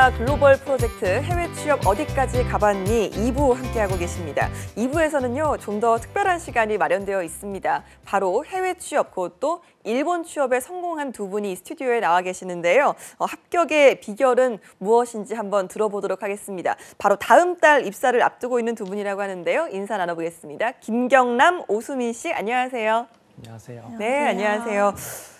미디어 글로벌 프로젝트 해외 취업 어디까지 가봤니 2부 함께하고 계십니다. 2부에서는요, 좀 더 특별한 시간이 마련되어 있습니다. 바로 해외 취업, 그것도 일본 취업에 성공한 두 분이 스튜디오에 나와 계시는데요. 합격의 비결은 무엇인지 한번 들어보도록 하겠습니다. 바로 다음 달 입사를 앞두고 있는 두 분이라고 하는데요. 인사 나눠보겠습니다. 김경남, 오수민 씨, 안녕하세요. 안녕하세요. 네, 안녕하세요.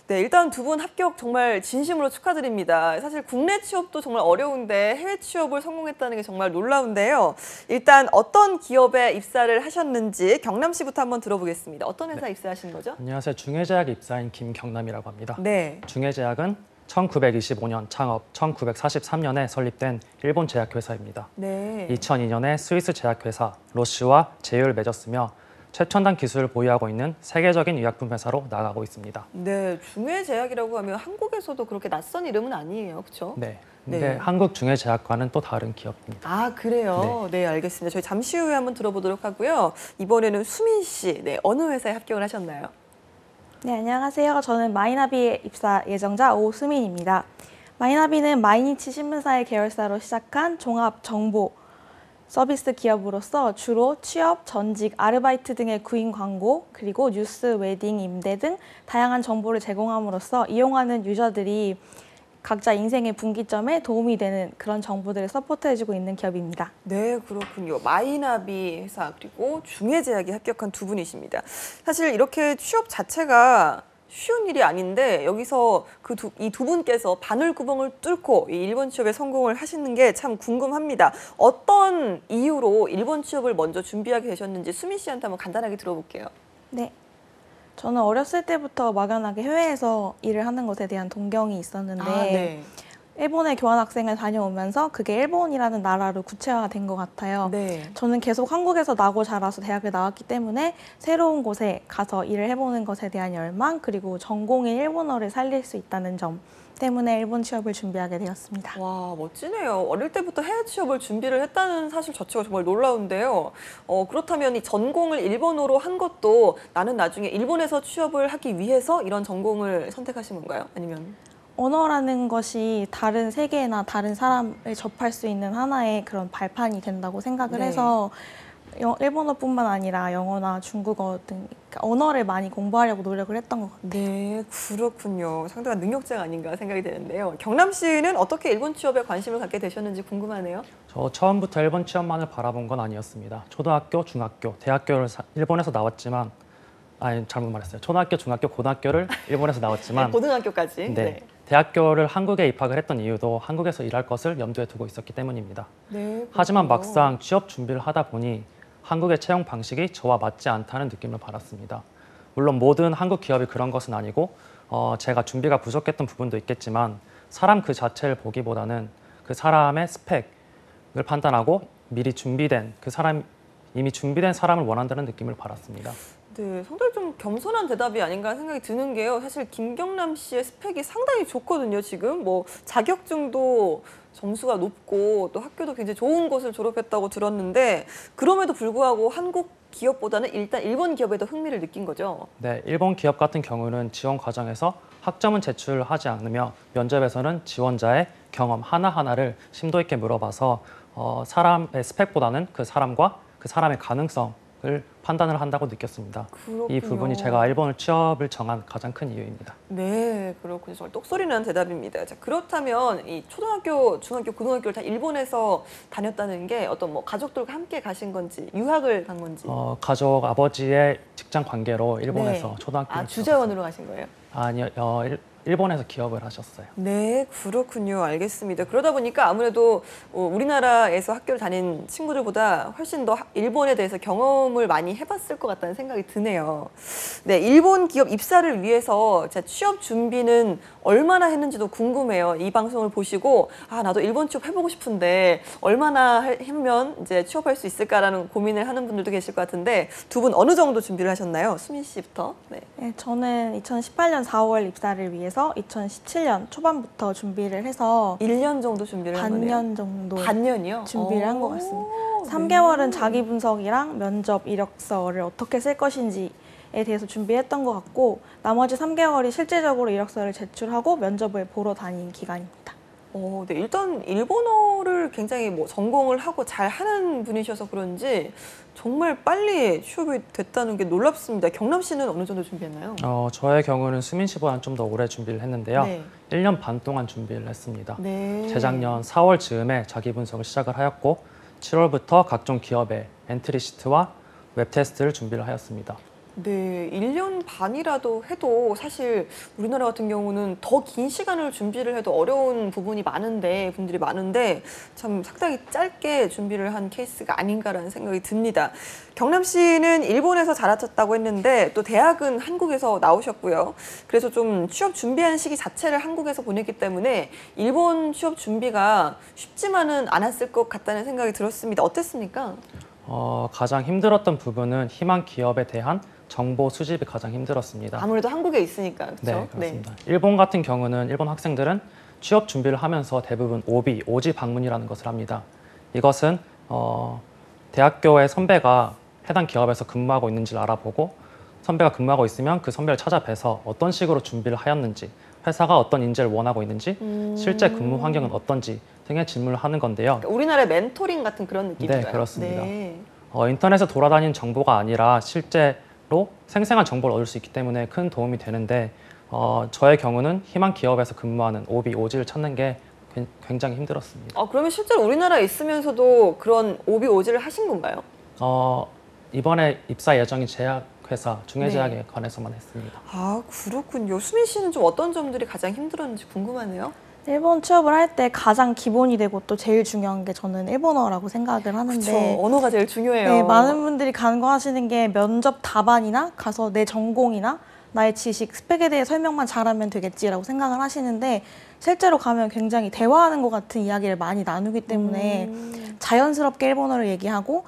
네, 일단 두 분 합격 정말 진심으로 축하드립니다. 사실 국내 취업도 정말 어려운데 해외 취업을 성공했다는 게 정말 놀라운데요. 일단 어떤 기업에 입사를 하셨는지 경남 씨부터 한번 들어보겠습니다. 어떤 회사 입사하신 거죠? 안녕하세요. 중해제약 입사인 김경남이라고 합니다. 네. 중해제약은 1925년 창업, 1943년에 설립된 일본 제약회사입니다. 네. 2002년에 스위스 제약회사 로쉬와 제휴를 맺었으며 최첨단 기술을 보유하고 있는 세계적인 의약품 회사로 나아가고 있습니다. 네, 중해제약이라고 하면 한국에서도 그렇게 낯선 이름은 아니에요, 그렇죠? 네. 근데 네. 한국 중해제약과는 또 다른 기업입니다. 아, 그래요? 네, 알겠습니다. 저희 잠시 후에 한번 들어보도록 하고요. 이번에는 수민 씨, 네, 어느 회사에 합격을 하셨나요? 네, 안녕하세요. 저는 마이나비에 입사 예정자 오수민입니다. 마이나비는 마이니치 신문사의 계열사로 시작한 종합 정보 서비스 기업으로서 주로 취업, 전직, 아르바이트 등의 구인 광고, 그리고 뉴스, 웨딩, 임대 등 다양한 정보를 제공함으로써 이용하는 유저들이 각자 인생의 분기점에 도움이 되는 그런 정보들을 서포트해주고 있는 기업입니다. 네, 그렇군요. 마이나비 회사 그리고 중해제약에 합격한 두 분이십니다. 사실 이렇게 취업 자체가 쉬운 일이 아닌데 여기서 이 두 분께서 바늘구멍을 뚫고 이 일본 취업에 성공을 하시는 게 참 궁금합니다. 어떤 이유로 일본 취업을 먼저 준비하게 되셨는지 수민 씨한테 한번 간단하게 들어볼게요. 네. 저는 어렸을 때부터 막연하게 해외에서 일을 하는 것에 대한 동경이 있었는데 네. 일본에 교환학생을 다녀오면서 그게 일본이라는 나라로 구체화된 것 같아요. 네. 저는 계속 한국에서 나고 자라서 대학을 나왔기 때문에 새로운 곳에 가서 일을 해보는 것에 대한 열망, 그리고 전공인 일본어를 살릴 수 있다는 점 때문에 일본 취업을 준비하게 되었습니다. 와, 멋지네요. 어릴 때부터 해외 취업을 준비를 했다는 사실 자체가 정말 놀라운데요. 그렇다면 이 전공을 일본어로 한 것도 나는 나중에 일본에서 취업을 하기 위해서 이런 전공을 선택하신 건가요? 아니면? 언어라는 것이 다른 세계나 다른 사람을 접할 수 있는 하나의 그런 발판이 된다고 생각을 네. 해서 일본어뿐만 아니라 영어나 중국어 등 언어를 많이 공부하려고 노력을 했던 것 같아요. 네, 그렇군요. 상당한 능력자가 아닌가 생각이 되는데요. 경남 씨는 어떻게 일본 취업에 관심을 갖게 되셨는지 궁금하네요. 저 처음부터 일본 취업만을 바라본 건 아니었습니다. 초등학교, 중학교, 대학교를 일본에서 나왔지만 잘못 말했어요. 초등학교, 중학교, 고등학교를 일본에서 나왔지만 고등학교까지. 네. 대학교를 한국에 입학을 했던 이유도 한국에서 일할 것을 염두에 두고 있었기 때문입니다. 네, 하지만 막상 취업 준비를 하다 보니 한국의 채용 방식이 저와 맞지 않다는 느낌을 받았습니다. 물론 모든 한국 기업이 그런 것은 아니고 제가 준비가 부족했던 부분도 있겠지만 사람 그 자체를 보기보다는 그 사람의 스펙을 판단하고 미리 준비된 이미 준비된 사람을 원한다는 느낌을 받았습니다. 네, 상당히 좀 겸손한 대답이 아닌가 생각이 드는 게요. 사실 김경남 씨의 스펙이 상당히 좋거든요. 지금 뭐 자격증도 점수가 높고 또 학교도 굉장히 좋은 곳을 졸업했다고 들었는데 그럼에도 불구하고 한국 기업보다는 일단 일본 기업에 더 흥미를 느낀 거죠. 네, 일본 기업 같은 경우는 지원 과정에서 학점은 제출하지 않으며 면접에서는 지원자의 경험 하나하나를 심도 있게 물어봐서 사람의 스펙보다는 그 사람과 그 사람의 가능성을 판단을 한다고 느꼈습니다. 그렇군요. 이 부분이 제가 일본을 취업을 정한 가장 큰 이유입니다. 네, 그렇군요. 정말 똑소리 나는 대답입니다. 자, 그렇다면 이 초등학교, 중학교, 고등학교를 다 일본에서 다녔다는 게 어떤 뭐 가족들과 함께 가신 건지, 유학을 간 건지. 가족 아버지의 직장 관계로 일본에서 네. 초등학교를 주재원으로 가신 거예요? 아니요, 일본에서 기업을 하셨어요. 네, 그렇군요. 알겠습니다. 그러다 보니까 아무래도 우리나라에서 학교를 다닌 친구들보다 훨씬 더 일본에 대해서 경험을 많이 해봤을 것 같다는 생각이 드네요. 네, 일본 기업 입사를 위해서 취업 준비는 얼마나 했는지도 궁금해요. 이 방송을 보시고 나도 일본 취업 해보고 싶은데 얼마나 하면 이제 취업할 수 있을까라는 고민을 하는 분들도 계실 것 같은데 두 분 어느 정도 준비를 하셨나요? 수민 씨부터. 네. 네, 저는 2018년 4월 입사를 위해서 2017년 초반부터 준비를 해서 1년 정도 준비를 한 거네요. 반년 정도 반년이요? 준비를 한 것 같습니다. 3개월은 자기 분석이랑 면접 이력서를 어떻게 쓸 것인지에 대해서 준비했던 것 같고 나머지 3개월이 실제적으로 이력서를 제출하고 면접을 보러 다닌 기간입니다. 네, 일단 일본어를 굉장히 뭐 전공을 하고 잘 하는 분이셔서 그런지 정말 빨리 취업이 됐다는 게 놀랍습니다. 경남 씨는 어느 정도 준비했나요? 저의 경우는 수민 씨보다는 좀 더 오래 준비를 했는데요. 네. 1년 반 동안 준비를 했습니다. 네. 재작년 4월 즈음에 자기 분석을 시작을 하였고 7월부터 각종 기업의 엔트리 시트와 웹 테스트를 준비를 하였습니다. 네, 1년 반이라도 해도 사실 우리나라 같은 경우는 더 긴 시간을 준비를 해도 어려운 부분이 많은데, 분들이 많은데 참 상당히 짧게 준비를 한 케이스가 아닌가라는 생각이 듭니다. 경남 씨는 일본에서 자라셨다고 했는데 또 대학은 한국에서 나오셨고요. 그래서 좀 취업 준비하는 시기 자체를 한국에서 보냈기 때문에 일본 취업 준비가 쉽지만은 않았을 것 같다는 생각이 들었습니다. 어땠습니까? 가장 힘들었던 부분은 희망 기업에 대한 정보 수집이 가장 힘들었습니다. 아무래도 한국에 있으니까, 그렇죠? 네, 그렇습니다. 일본 같은 경우는 일본 학생들은 취업 준비를 하면서 대부분 오비, 오지 방문이라는 것을 합니다. 이것은 대학교의 선배가 해당 기업에서 근무하고 있는지를 알아보고 선배가 근무하고 있으면 그 선배를 찾아뵈서 어떤 식으로 준비를 하였는지, 회사가 어떤 인재를 원하고 있는지, 실제 근무 환경은 어떤지 등의 질문을 하는 건데요. 그러니까 우리나라의 멘토링 같은 그런 느낌인가요? 네, 그렇습니다. 네. 인터넷에 돌아다니는 정보가 아니라 실제로 생생한 정보를 얻을 수 있기 때문에 큰 도움이 되는데 저의 경우는 희망 기업에서 근무하는 오비, 오지를 찾는 게 굉장히 힘들었습니다. 그러면 실제로 우리나라에 있으면서도 그런 오비 오지를 하신 건가요? 이번에 입사 예정인 제약회사, 중해제약에 네. 관해서만 했습니다. 아, 그렇군요. 수민 씨는 좀 어떤 점들이 가장 힘들었는지 궁금하네요. 일본 취업을 할 때 가장 기본이 되고 또 제일 중요한 게 저는 일본어라고 생각을 하는데 그렇죠. 언어가 제일 중요해요. 네, 많은 분들이 간과하시는 게 면접 답안이나 가서 내 전공이나 나의 지식, 스펙에 대해 설명만 잘하면 되겠지라고 생각을 하시는데 실제로 가면 굉장히 대화하는 것 같은 이야기를 많이 나누기 때문에 자연스럽게 일본어를 얘기하고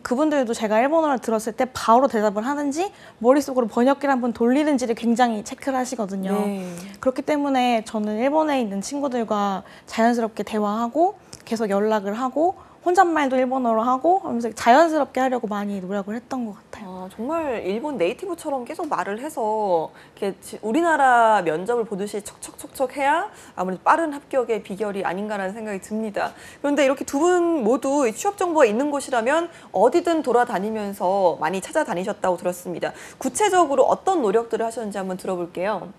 그분들도 제가 일본어를 들었을 때 바로 대답을 하는지 머릿속으로 번역기를 한번 돌리는지를 굉장히 체크를 하시거든요. 네. 그렇기 때문에 저는 일본에 있는 친구들과 자연스럽게 대화하고 계속 연락을 하고 혼잣말도 일본어로 하고 하면서 자연스럽게 하려고 많이 노력을 했던 것 같아요. 정말 일본 네이티브처럼 계속 말을 해서 이렇게 우리나라 면접을 보듯이 척척척척 해야 아무래도 빠른 합격의 비결이 아닌가라는 생각이 듭니다. 그런데 이렇게 두 분 모두 취업 정보가 있는 곳이라면 어디든 돌아다니면서 많이 찾아다니셨다고 들었습니다. 구체적으로 어떤 노력들을 하셨는지 한번 들어볼게요.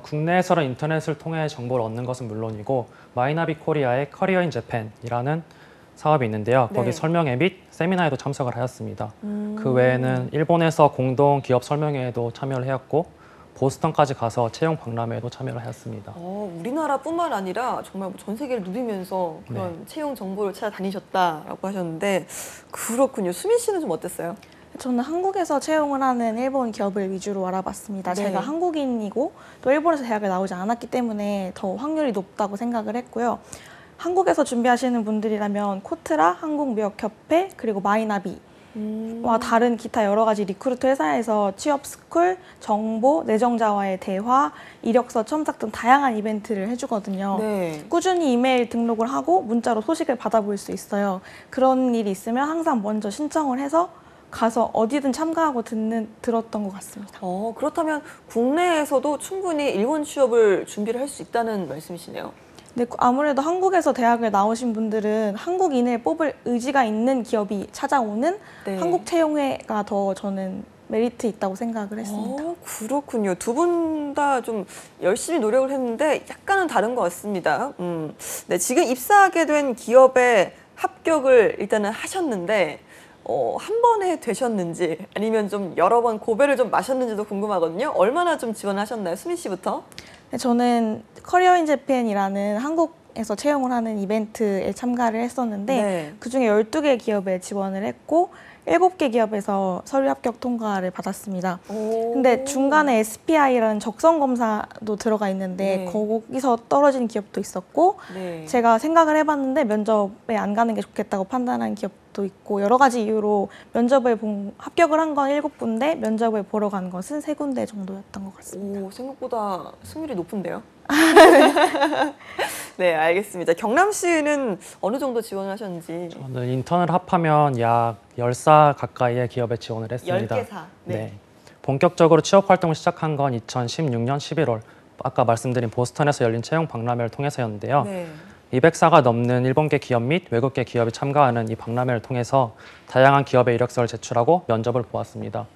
국내에서는 인터넷을 통해 정보를 얻는 것은 물론이고 마이나비 코리아의 커리어 인 재팬이라는 사업이 있는데요. 네. 거기 설명회 및 세미나에도 참석을 하였습니다. 그 외에는 일본에서 공동 기업 설명회에도 참여를 하였고 보스턴까지 가서 채용 박람회에도 참여를 하였습니다. 우리나라뿐만 아니라 정말 전 세계를 누비면서 그런 채용 정보를 찾아다니셨다라고 하셨는데 그렇군요. 수민 씨는 좀 어땠어요? 저는 한국에서 채용을 하는 일본 기업을 위주로 알아봤습니다. 네. 제가 한국인이고 또 일본에서 대학을 나오지 않았기 때문에 더 확률이 높다고 생각을 했고요. 한국에서 준비하시는 분들이라면 코트라, 한국무역협회, 그리고 마이나비와 다른 기타 여러 가지 리크루터 회사에서 취업 스쿨, 정보, 내정자와의 대화, 이력서 첨삭 등 다양한 이벤트를 해주거든요. 네. 꾸준히 이메일 등록을 하고 문자로 소식을 받아볼 수 있어요. 그런 일이 있으면 항상 먼저 신청을 해서 가서 어디든 참가하고 들었던 것 같습니다. 그렇다면 국내에서도 충분히 일본 취업을 준비를 할 수 있다는 말씀이시네요. 네, 아무래도 한국에서 대학을 나오신 분들은 한국인을 뽑을 의지가 있는 기업이 찾아오는 네. 한국 채용회가 더 저는 메리트 있다고 생각을 했습니다. 그렇군요. 두 분 다 좀 열심히 노력을 했는데 약간은 다른 것 같습니다. 네, 지금 입사하게 된 기업에 합격을 일단은 하셨는데 한 번에 되셨는지 아니면 좀 여러 번 고배를 좀 마셨는지도 궁금하거든요. 얼마나 좀 지원하셨나요? 수민 씨부터. 네, 저는 커리어 인 재팬이라는 한국에서 채용을 하는 이벤트에 참가를 했었는데 네. 그중에 12개 기업에 지원을 했고 7개 기업에서 서류 합격 통과를 받았습니다. 근데 중간에 SPI라는 적성 검사도 들어가 있는데 네. 거기서 떨어진 기업도 있었고 네. 제가 생각을 해봤는데 면접에 안 가는 게 좋겠다고 판단한 기업도 있고 여러 가지 이유로 합격을 한 건 7군데 면접을 보러 간 것은 3군데 정도였던 것 같습니다. 생각보다 승률이 높은데요? 네, 알겠습니다. 경남 씨는 어느 정도 지원을 하셨는지. 저는 인턴을 합하면 약 10사 가까이의 기업에 지원을 했습니다. 10개사. 네. 본격적으로 취업 활동을 시작한 건 2016년 11월 아까 말씀드린 보스턴에서 열린 채용 박람회를 통해서였는데요. 네. 200사가 넘는 일본계 기업 및 외국계 기업이 참가하는 이 박람회를 통해서 다양한 기업의 이력서를 제출하고 면접을 보았습니다.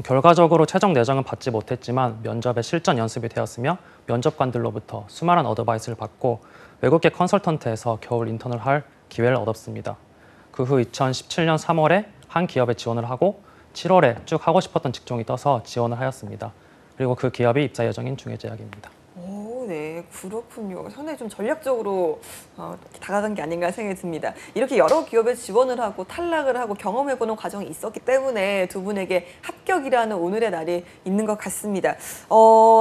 결과적으로 최종 내정은 받지 못했지만 면접에 실전 연습이 되었으며 면접관들로부터 수많은 어드바이스를 받고 외국계 컨설턴트에서 겨울 인턴을 할 기회를 얻었습니다. 그 후 2017년 3월에 한 기업에 지원을 하고 7월에 쭉 하고 싶었던 직종이 떠서 지원을 하였습니다. 그리고 그 기업이 입사 예정인 중해제약입니다. 오, 네, 그렇군요. 상당히 좀 전략적으로 다가간 게 아닌가 생각이 듭니다. 이렇게 여러 기업에 지원을 하고 탈락을 하고 경험해보는 과정이 있었기 때문에 두 분에게 합격이라는 오늘의 날이 있는 것 같습니다.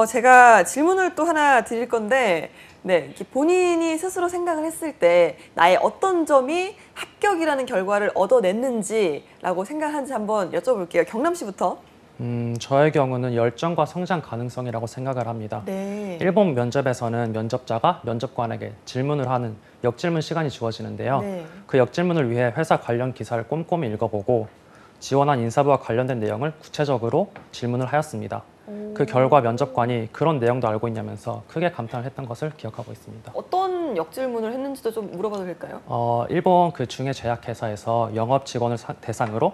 제가 질문을 또 하나 드릴 건데, 네, 이렇게 본인이 스스로 생각을 했을 때 나의 어떤 점이 합격이라는 결과를 얻어냈는지라고 생각하는지 한번 여쭤볼게요. 경남 씨부터. 저의 경우는 열정과 성장 가능성이라고 생각을 합니다. 네. 일본 면접에서는 면접자가 면접관에게 질문을 하는 역질문 시간이 주어지는데요. 네. 그 역질문을 위해 회사 관련 기사를 꼼꼼히 읽어보고 지원한 인사부와 관련된 내용을 구체적으로 질문을 하였습니다. 그 결과 면접관이 그런 내용도 알고 있냐면서 크게 감탄을 했던 것을 기억하고 있습니다. 어떤 역질문을 했는지도 좀 물어봐도 될까요? 일본 그 중에 제약회사에서 영업 직원을 대상으로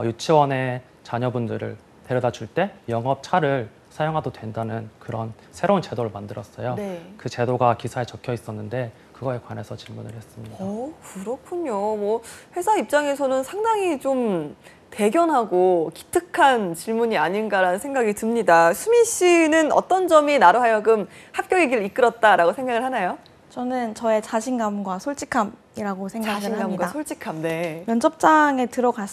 유치원의 자녀분들을 데려다 줄 때 영업차를 사용해도 된다는 그런 새로운 제도를 만들었어요. 네. 그 제도가 기사에 적혀 있었는데 그거에 관해서 질문을 했습니다. 그렇군요. 뭐 회사 입장에서는 상당히 좀 대견하고 기특한 질문이 아닌가라는 생각이 듭니다. 수민 씨는 어떤 점이 나로 하여금 합격의 길을 이끌었다라고 생각을 하나요? 저는 저의 자신감과 솔직함이라고 생각을 자신감과 합니다. 솔직함, 네. 면접장에 들어갈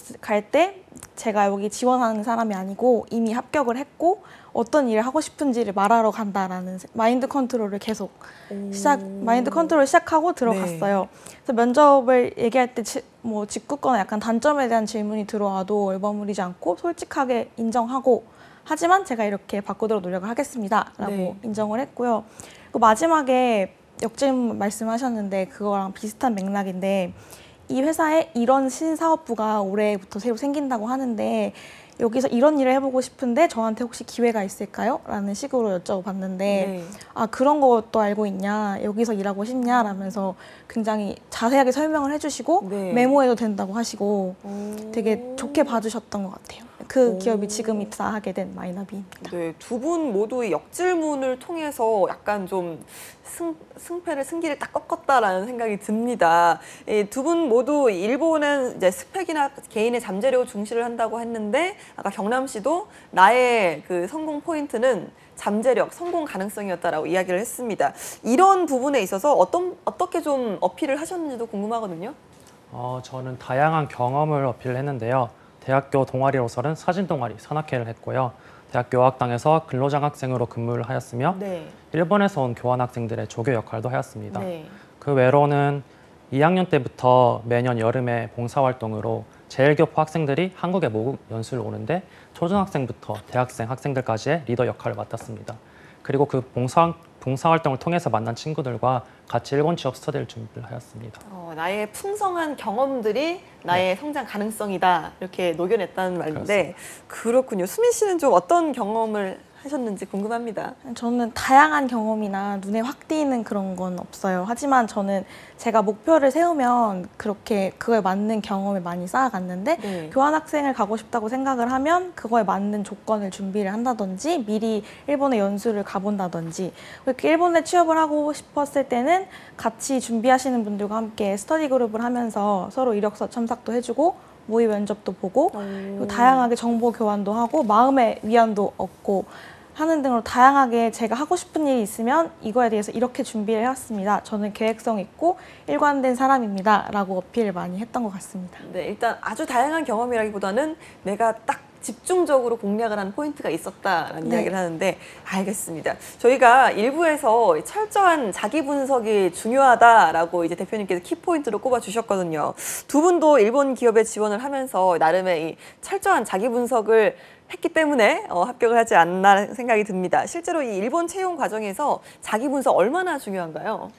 때 제가 여기 지원하는 사람이 아니고 이미 합격을 했고 어떤 일을 하고 싶은지를 말하러 간다라는 마인드 컨트롤을 계속 마인드 컨트롤을 시작하고 들어갔어요. 그래서 면접을 얘기할 때 뭐 짓궂거나 약간 단점에 대한 질문이 들어와도 얼버무리지 않고 솔직하게 인정하고 하지만 제가 이렇게 바꾸도록 노력을 하겠습니다라고 네. 인정을 했고요. 그리고 마지막에 역질문 말씀하셨는데 그거랑 비슷한 맥락인데 이 회사에 이런 신사업부가 올해부터 새로 생긴다고 하는데 여기서 이런 일을 해보고 싶은데 저한테 혹시 기회가 있을까요? 라는 식으로 여쭤봤는데 네. 아 그런 것도 알고 있냐? 여기서 일하고 싶냐? 라면서 굉장히 자세하게 설명을 해주시고 네. 메모해도 된다고 하시고 되게 좋게 봐주셨던 것 같아요. 그 기업이 지금 입사하게 된 마이나비입니다. 네, 두 분 모두 이 역질문을 통해서 약간 좀 승기를 딱 꺾었다라는 생각이 듭니다. 두 분 모두 일본은 이제 스펙이나 개인의 잠재력을 중시를 한다고 했는데 아까 경남 씨도 나의 그 성공 포인트는 잠재력, 성공 가능성이었다라고 이야기를 했습니다. 이런 부분에 있어서 어떻게 좀 어필을 하셨는지도 궁금하거든요. 저는 다양한 경험을 어필을 했는데요. 대학교 동아리로서는 사진 동아리, 산악회를 했고요. 대학교 어학당에서 근로장학생으로 근무를 하였으며 네. 일본에서 온 교환학생들의 조교 역할도 하였습니다. 네. 그 외로는 2학년 때부터 매년 여름에 봉사활동으로 제일교포 학생들이 한국에 모국 연수를 오는데 초등학생부터 대학생 학생들까지의 리더 역할을 맡았습니다. 그리고 그 봉사활동을 통해서 만난 친구들과 같이 일본 취업 스터디를 준비를 하였습니다. 나의 풍성한 경험들이 나의 성장 가능성이다 이렇게 녹여냈다는 말인데 그렇군요. 수민 씨는 좀 어떤 경험을 하셨는지 궁금합니다. 저는 다양한 경험이나 눈에 확 띄는 그런 건 없어요. 하지만 저는 제가 목표를 세우면 그렇게 그거에 맞는 경험을 많이 쌓아갔는데 네. 교환학생을 가고 싶다고 생각을 하면 그거에 맞는 조건을 준비를 한다든지 미리 일본에 연수를 가본다든지 그렇게 일본에 취업을 하고 싶었을 때는 같이 준비하시는 분들과 함께 스터디 그룹을 하면서 서로 이력서 첨삭도 해주고 모의 면접도 보고 그리고 다양하게 정보 교환도 하고 마음의 위안도 얻고 하는 등으로 다양하게 제가 하고 싶은 일이 있으면 이거에 대해서 이렇게 준비를 해왔습니다. 저는 계획성 있고 일관된 사람입니다. 라고 어필을 많이 했던 것 같습니다. 네, 일단 아주 다양한 경험이라기보다는 내가 딱 집중적으로 공략을 한 포인트가 있었다라는 네. 이야기를 하는데 알겠습니다. 저희가 일부에서 철저한 자기 분석이 중요하다라고 이제 대표님께서 키포인트로 꼽아 주셨거든요. 두 분도 일본 기업에 지원을 하면서 나름의 이 철저한 자기 분석을 했기 때문에 합격을 하지 않나 생각이 듭니다. 실제로 이 일본 채용 과정에서 자기 분석 얼마나 중요한가요?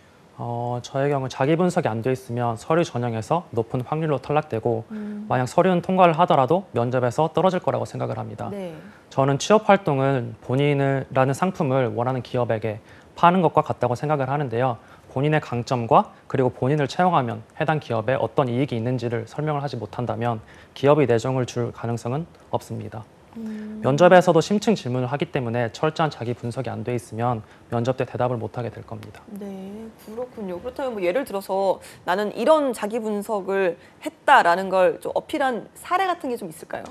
저의 경우 자기 분석이 안 돼 있으면 서류 전형에서 높은 확률로 탈락되고 만약 서류는 통과를 하더라도 면접에서 떨어질 거라고 생각을 합니다. 네. 저는 취업 활동은 본인이라는 상품을 원하는 기업에게 파는 것과 같다고 생각을 하는데요. 본인의 강점과 그리고 본인을 채용하면 해당 기업에 어떤 이익이 있는지를 설명을 하지 못한다면 기업이 내정을 줄 가능성은 없습니다. 면접에서도 심층 질문을 하기 때문에 철저한 자기 분석이 안 돼 있으면 면접 때 대답을 못 하게 될 겁니다. 네, 그렇군요. 그렇다면 뭐 예를 들어서 나는 이런 자기 분석을 했다라는 걸 좀 어필한 사례 같은 게 좀 있을까요?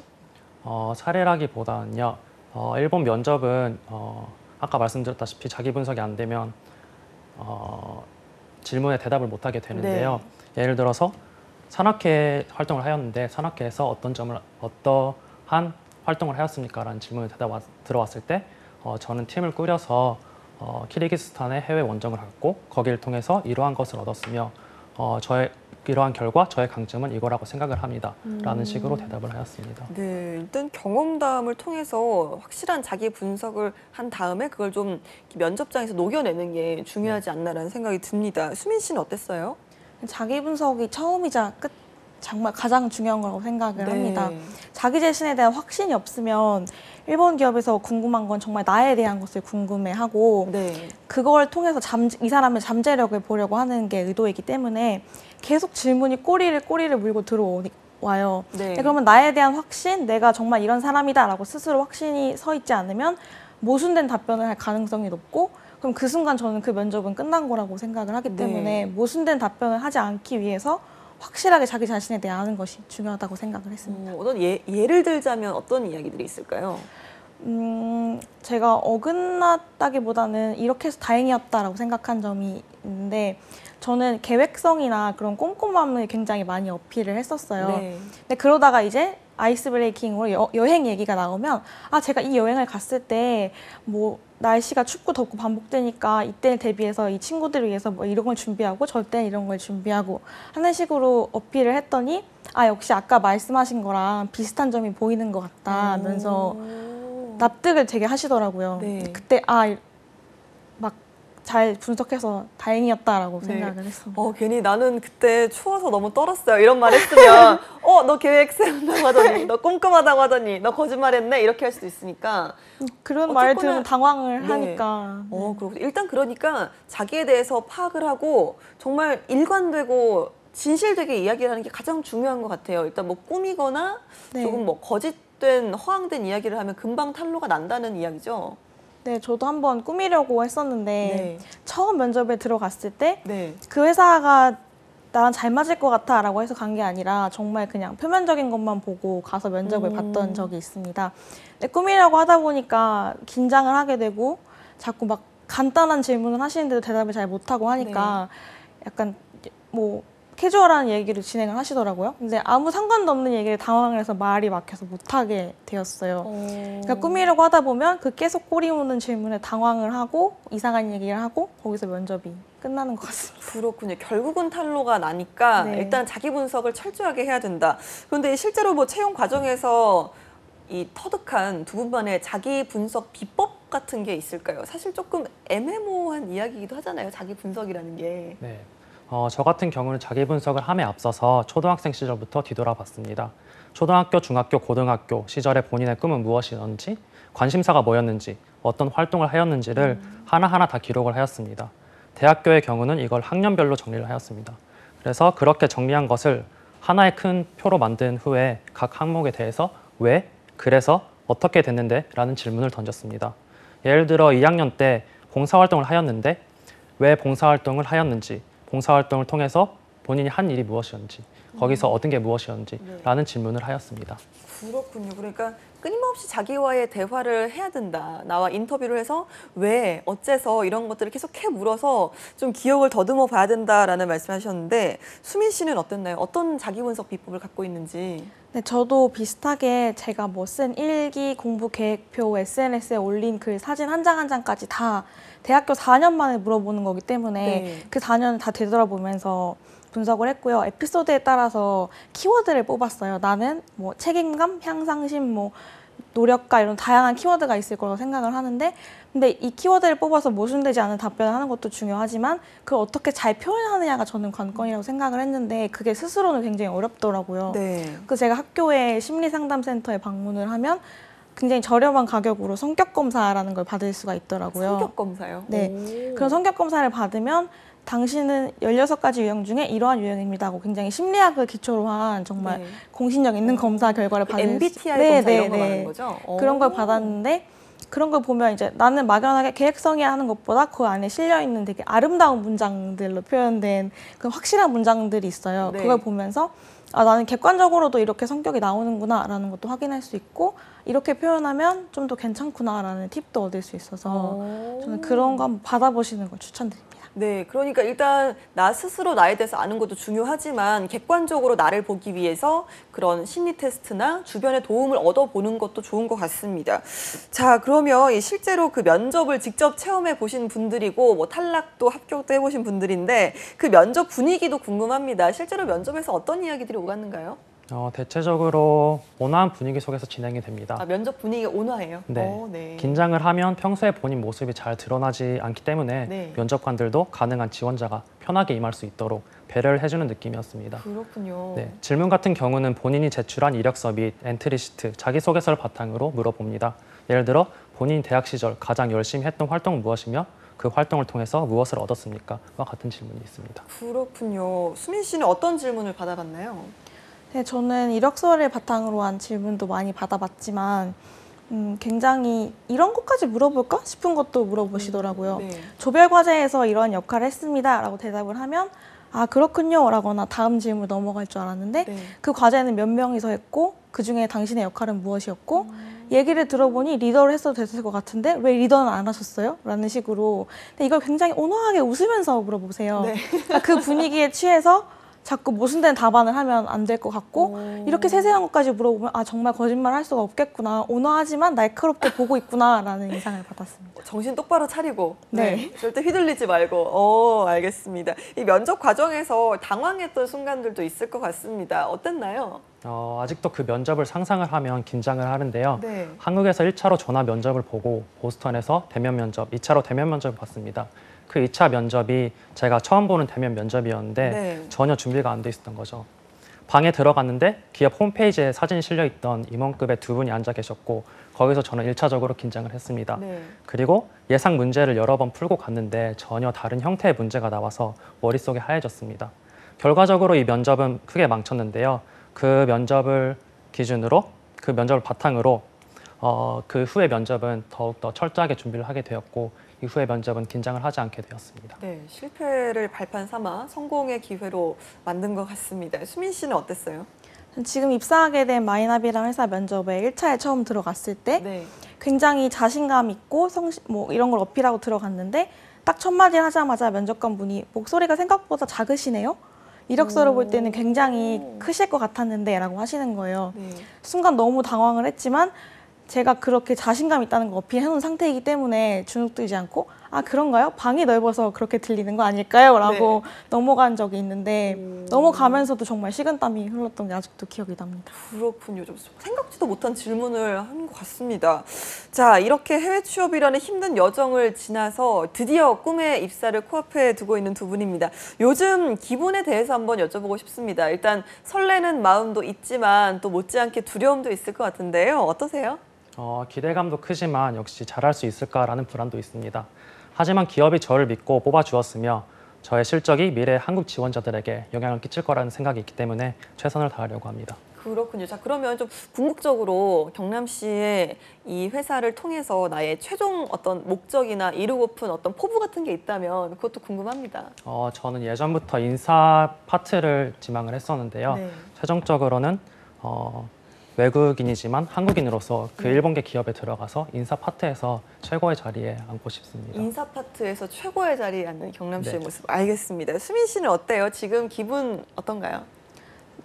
사례라기보다는요. 일본 면접은 아까 말씀드렸다시피 자기 분석이 안 되면 질문에 대답을 못 하게 되는데요. 예를 들어서 산악회 활동을 하였는데 산악회에서 어떠한 활동을 하였습니까? 라는 질문에 들어왔을 때 저는 팀을 꾸려서 키르기스탄의 해외 원정을 갔고 거기를 통해서 이러한 것을 얻었으며 이러한 결과 저의 강점은 이거라고 생각을 합니다. 라는 식으로 대답을 하였습니다. 네, 일단 경험담을 통해서 확실한 자기 분석을 한 다음에 그걸 좀 면접장에서 녹여내는 게 중요하지 않나라는 생각이 듭니다. 수민 씨는 어땠어요? 자기 분석이 처음이자 끝 정말 가장 중요한 거라고 생각을 합니다. 자기 자신에 대한 확신이 없으면 일본 기업에서 궁금한 건 정말 나에 대한 것을 궁금해하고 그걸 통해서 이 사람의 잠재력을 보려고 하는 게 의도이기 때문에 계속 질문이 꼬리를 물고 들어와요. 그러면 나에 대한 확신, 내가 정말 이런 사람이다라고 스스로 확신이 서 있지 않으면 모순된 답변을 할 가능성이 높고 그럼 그 순간 저는 그 면접은 끝난 거라고 생각을 하기 때문에 모순된 답변을 하지 않기 위해서 확실하게 자기 자신에 대해 아는 것이 중요하다고 생각을 했습니다. 어떤 예를 들자면 어떤 이야기들이 있을까요? 제가 어긋났다기보다는 이렇게 해서 다행이었다라고 생각한 점이 있는데 저는 계획성이나 그런 꼼꼼함을 굉장히 많이 어필을 했었어요. 근데 그러다가 이제 아이스 브레이킹으로 여행 얘기가 나오면 제가 이 여행을 갔을 때 뭐 날씨가 춥고 덥고 반복되니까 이때 대비해서 이 친구들을 위해서 뭐 이런 걸 준비하고 절대 이런 걸 준비하고 하는 식으로 어필을 했더니 역시 아까 말씀하신 거랑 비슷한 점이 보이는 것 같다 하면서 납득을 되게 하시더라고요. 그때 막 잘 분석해서 다행이었다라고 생각을 했습니다. 괜히 나는 그때 추워서 너무 떨었어요. 이런 말 했으면 너 계획 세운다고 하더니 너 꼼꼼하다고 하더니 너 거짓말했네 이렇게 할 수도 있으니까 그런 말을 들으면 당황을 하니까. 그렇고 일단 그러니까 자기에 대해서 파악을 하고 정말 일관되고 진실되게 이야기를 하는 게 가장 중요한 것 같아요. 일단 뭐 꾸미거나 조금 뭐 거짓된 허황된 이야기를 하면 금방 탄로가 난다는 이야기죠. 네, 저도 한번 꾸미려고 했었는데 처음 면접에 들어갔을 때 그 회사가 나랑 잘 맞을 것 같아 라고 해서 간 게 아니라 정말 그냥 표면적인 것만 보고 가서 면접을 봤던 적이 있습니다. 근데 꾸미려고 하다 보니까 긴장을 하게 되고 자꾸 막 간단한 질문을 하시는데도 대답을 잘 못하고 하니까 약간 뭐 캐주얼한 얘기를 진행을 하시더라고요. 근데 아무 상관도 없는 얘기를 당황을 해서 말이 막혀서 못하게 되었어요. 그러니까 꾸미려고 하다 보면 그 계속 꼬리 무는 질문에 당황을 하고 이상한 얘기를 하고 거기서 면접이 끝나는 것 같습니다. 그렇군요. 결국은 탄로가 나니까 일단 자기 분석을 철저하게 해야 된다. 그런데 실제로 뭐 채용 과정에서 이 터득한 두 분만의 자기 분석 비법 같은 게 있을까요? 사실 조금 애매모호한 이야기이기도 하잖아요. 자기 분석이라는 게. 저 같은 경우는 자기 분석을 함에 앞서서 초등학생 시절부터 뒤돌아봤습니다. 초등학교, 중학교, 고등학교 시절에 본인의 꿈은 무엇이었는지, 관심사가 뭐였는지, 어떤 활동을 하였는지를 하나하나 다 기록을 하였습니다. 대학교의 경우는 이걸 학년별로 정리를 하였습니다. 그래서 그렇게 정리한 것을 하나의 큰 표로 만든 후에 각 항목에 대해서 왜, 그래서, 어떻게 됐는데? 라는 질문을 던졌습니다. 예를 들어 2학년 때 봉사활동을 하였는데 왜 봉사활동을 하였는지, 봉사활동을 통해서 본인이 한 일이 무엇이었는지, 거기서 얻은 게 무엇이었는지 라는 질문을 하였습니다. 그렇군요. 그러니까 끊임없이 자기와의 대화를 해야 된다. 나와 인터뷰를 해서 왜, 어째서 이런 것들을 계속 물어서 좀 기억을 더듬어 봐야 된다라는 말씀하셨는데 수민 씨는 어땠나요? 어떤 자기 분석 비법을 갖고 있는지. 네, 저도 비슷하게 제가 뭐 쓴 일기, 공부 계획표, SNS에 올린 글, 사진 한 장 한 장까지 다 대학교 4년 만에 물어보는 거기 때문에 그 4년을 다 되돌아보면서 분석을 했고요. 에피소드에 따라서 키워드를 뽑았어요. 나는 뭐 책임감, 향상심, 뭐 노력과 이런 다양한 키워드가 있을 거라고 생각을 하는데 근데 이 키워드를 뽑아서 모순되지 않은 답변을 하는 것도 중요하지만 그걸 어떻게 잘 표현하느냐가 저는 관건이라고 생각을 했는데 그게 스스로는 굉장히 어렵더라고요. 네. 그래서 제가 학교에 심리상담센터에 방문을 하면 굉장히 저렴한 가격으로 성격검사라는 걸 받을 수가 있더라고요. 성격 검사요? 네. 오. 그런 성격검사를 받으면 당신은 16가지 유형 중에 이러한 유형입니다 하고 굉장히 심리학을 기초로 한 정말 네. 공신력 있는 검사 결과를 받을 MBTI 네, 검사 네, 이런 거 네. 말하는 거죠? 그런 걸 오. 받았는데 그런 걸 보면 이제 나는 막연하게 계획성이 하는 것보다 그 안에 실려 있는 되게 아름다운 문장들로 표현된 그 확실한 문장들이 있어요. 네. 그걸 보면서 아, 나는 객관적으로도 이렇게 성격이 나오는구나 라는 것도 확인할 수 있고 이렇게 표현하면 좀 더 괜찮구나 라는 팁도 얻을 수 있어서 오. 저는 그런 거 한번 받아보시는 걸 추천드립니다. 네, 그러니까 일단 나 스스로 나에 대해서 아는 것도 중요하지만 객관적으로 나를 보기 위해서 그런 심리 테스트나 주변의 도움을 얻어보는 것도 좋은 것 같습니다. 자, 그러면 이 실제로 그 면접을 직접 체험해 보신 분들이고 뭐 탈락도 합격도 해보신 분들인데 그 면접 분위기도 궁금합니다. 실제로 면접에서 어떤 이야기들이 오갔는가요? 대체적으로 온화한 분위기 속에서 진행이 됩니다. 아, 면접 분위기가 온화해요? 네. 네. 긴장을 하면 평소에 본인 모습이 잘 드러나지 않기 때문에 네. 면접관들도 가능한 지원자가 편하게 임할 수 있도록 배려를 해주는 느낌이었습니다. 그렇군요. 네, 질문 같은 경우는 본인이 제출한 이력서 및 엔트리시트, 자기소개서를 바탕으로 물어봅니다. 예를 들어 본인 대학 시절 가장 열심히 했던 활동은 무엇이며 그 활동을 통해서 무엇을 얻었습니까? 와 같은 질문이 있습니다. 그렇군요. 수민 씨는 어떤 질문을 받아봤나요? 네, 저는 이력서를 바탕으로 한 질문도 많이 받아봤지만 굉장히 이런 것까지 물어볼까 싶은 것도 물어보시더라고요. 네. 조별 과제에서 이런 역할을 했습니다 라고 대답을 하면 아 그렇군요 라거나 다음 질문 넘어갈 줄 알았는데 네. 그 과제는 몇 명이서 했고 그중에 당신의 역할은 무엇이었고 얘기를 들어보니 리더를 했어도 됐을 것 같은데 왜 리더는 안 하셨어요? 라는 식으로 근데 이걸 굉장히 온화하게 웃으면서 물어보세요. 네. 그러니까 그 분위기에 취해서 자꾸 모순된 답안을 하면 안 될 것 같고 이렇게 세세한 것까지 물어보면 아 정말 거짓말 할 수가 없겠구나 온화하지만 날카롭게 보고 있구나 라는 인상을 받았습니다. 정신 똑바로 차리고 네. 절대 휘둘리지 말고 알겠습니다. 이 면접 과정에서 당황했던 순간들도 있을 것 같습니다. 어땠나요? 아직도 그 면접을 상상을 하면 긴장을 하는데요. 네. 한국에서 1차로 전화 면접을 보고 보스턴에서 대면 면접, 2차로 대면 면접을 봤습니다. 그 2차 면접이 제가 처음 보는 대면 면접이었는데 네. 전혀 준비가 안 돼 있었던 거죠. 방에 들어갔는데 기업 홈페이지에 사진이 실려있던 임원급의 두 분이 앉아 계셨고 거기서 저는 1차적으로 긴장을 했습니다. 네. 그리고 예상 문제를 여러 번 풀고 갔는데 전혀 다른 형태의 문제가 나와서 머릿속이 하얘졌습니다. 결과적으로 이 면접은 크게 망쳤는데요. 그 면접을 바탕으로 그 후의 면접은 더욱더 철저하게 준비를 하게 되었고 이후의 면접은 긴장을 하지 않게 되었습니다. 네, 실패를 발판 삼아 성공의 기회로 만든 것 같습니다. 수민 씨는 어땠어요? 전 지금 입사하게 된 마이나비라는 회사 면접에 1차에 처음 들어갔을 때 네. 굉장히 자신감 있고 이런 걸 어필하고 들어갔는데 딱 첫 마디를 하자마자 면접관 분이 목소리가 생각보다 작으시네요? 이력서를 볼 때는 굉장히 크실 것 같았는데 라고 하시는 거예요. 네. 순간 너무 당황을 했지만 제가 그렇게 자신감 있다는 거 어필해놓은 상태이기 때문에 주눅들지 않고 아 그런가요? 방이 넓어서 그렇게 들리는 거 아닐까요? 라고 넘어간 적이 있는데 넘어가면서도 정말 식은땀이 흘렀던 게 아직도 기억이 납니다. 그렇군요. 좀 생각지도 못한 질문을 한 것 같습니다. 자, 이렇게 해외 취업이라는 힘든 여정을 지나서 드디어 꿈의 입사를 코앞에 두고 있는 두 분입니다. 요즘 기분에 대해서 한번 여쭤보고 싶습니다. 일단 설레는 마음도 있지만 또 못지않게 두려움도 있을 것 같은데요. 어떠세요? 기대감도 크지만 역시 잘할 수 있을까라는 불안도 있습니다. 하지만 기업이 저를 믿고 뽑아주었으며 저의 실적이 미래 한국 지원자들에게 영향을 끼칠 거라는 생각이 있기 때문에 최선을 다하려고 합니다. 그렇군요. 자, 그러면 좀 궁극적으로 경남 씨의 이 회사를 통해서 나의 최종 어떤 목적이나 이루고픈 어떤 포부 같은 게 있다면 그것도 궁금합니다. 저는 예전부터 인사 파트를 지망을 했었는데요. 네. 최종적으로는 외국인이지만 한국인으로서 그 일본계 기업에 들어가서 인사 파트에서 최고의 자리에 앉고 싶습니다. 인사 파트에서 최고의 자리에 앉는 경남 씨의 네. 모습 알겠습니다. 수민 씨는 어때요? 지금 기분 어떤가요?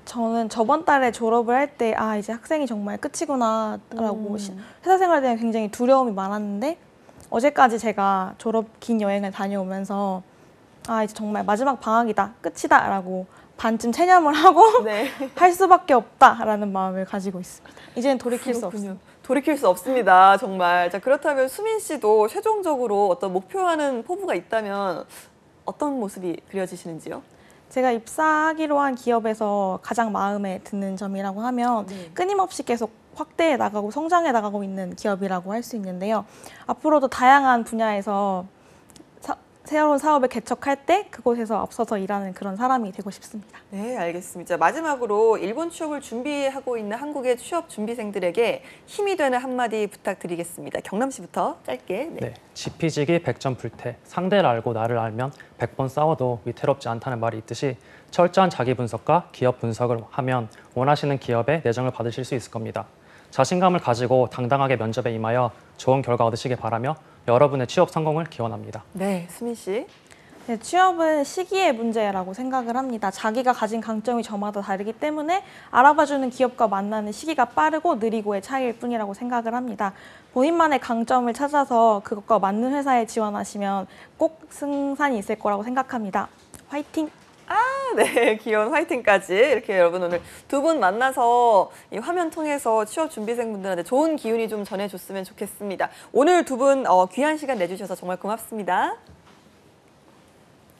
저는 저번 달에 졸업을 할 때 아 이제 학생이 정말 끝이구나 라고 회사 생활에 대한 굉장히 두려움이 많았는데 어제까지 제가 졸업 긴 여행을 다녀오면서 아 이제 정말 마지막 방학이다 끝이다 라고 반쯤 체념을 하고 네. 할 수밖에 없다라는 마음을 가지고 있습니다. 이제는 돌이킬 수 그렇군요. 없습니다. 돌이킬 수 없습니다. 정말. 자, 그렇다면 수민 씨도 최종적으로 어떤 목표하는 포부가 있다면 어떤 모습이 그려지시는지요? 제가 입사하기로 한 기업에서 가장 마음에 드는 점이라고 하면 끊임없이 계속 확대해 나가고 성장해 나가고 있는 기업이라고 할 수 있는데요. 앞으로도 다양한 분야에서 새로운 사업을 개척할 때 그곳에서 앞서서 일하는 그런 사람이 되고 싶습니다. 네, 알겠습니다. 마지막으로 일본 취업을 준비하고 있는 한국의 취업 준비생들에게 힘이 되는 한마디 부탁드리겠습니다. 경남 씨부터 짧게. 네, 지피지기 100점 불태, 상대를 알고 나를 알면 100번 싸워도 위태롭지 않다는 말이 있듯이 철저한 자기 분석과 기업 분석을 하면 원하시는 기업에 내정을 받으실 수 있을 겁니다. 자신감을 가지고 당당하게 면접에 임하여 좋은 결과 얻으시길 바라며 여러분의 취업 성공을 기원합니다. 네, 수민 씨. 네, 취업은 시기의 문제라고 생각을 합니다. 자기가 가진 강점이 저마다 다르기 때문에 알아봐주는 기업과 만나는 시기가 빠르고 느리고의 차이일 뿐이라고 생각을 합니다. 본인만의 강점을 찾아서 그것과 맞는 회사에 지원하시면 꼭 승산이 있을 거라고 생각합니다. 화이팅! 네, 기원 화이팅까지 이렇게 여러분 오늘 두 분 만나서 이 화면 통해서 취업 준비생분들한테 좋은 기운이 좀 전해줬으면 좋겠습니다. 오늘 두 분 귀한 시간 내주셔서 정말 고맙습니다.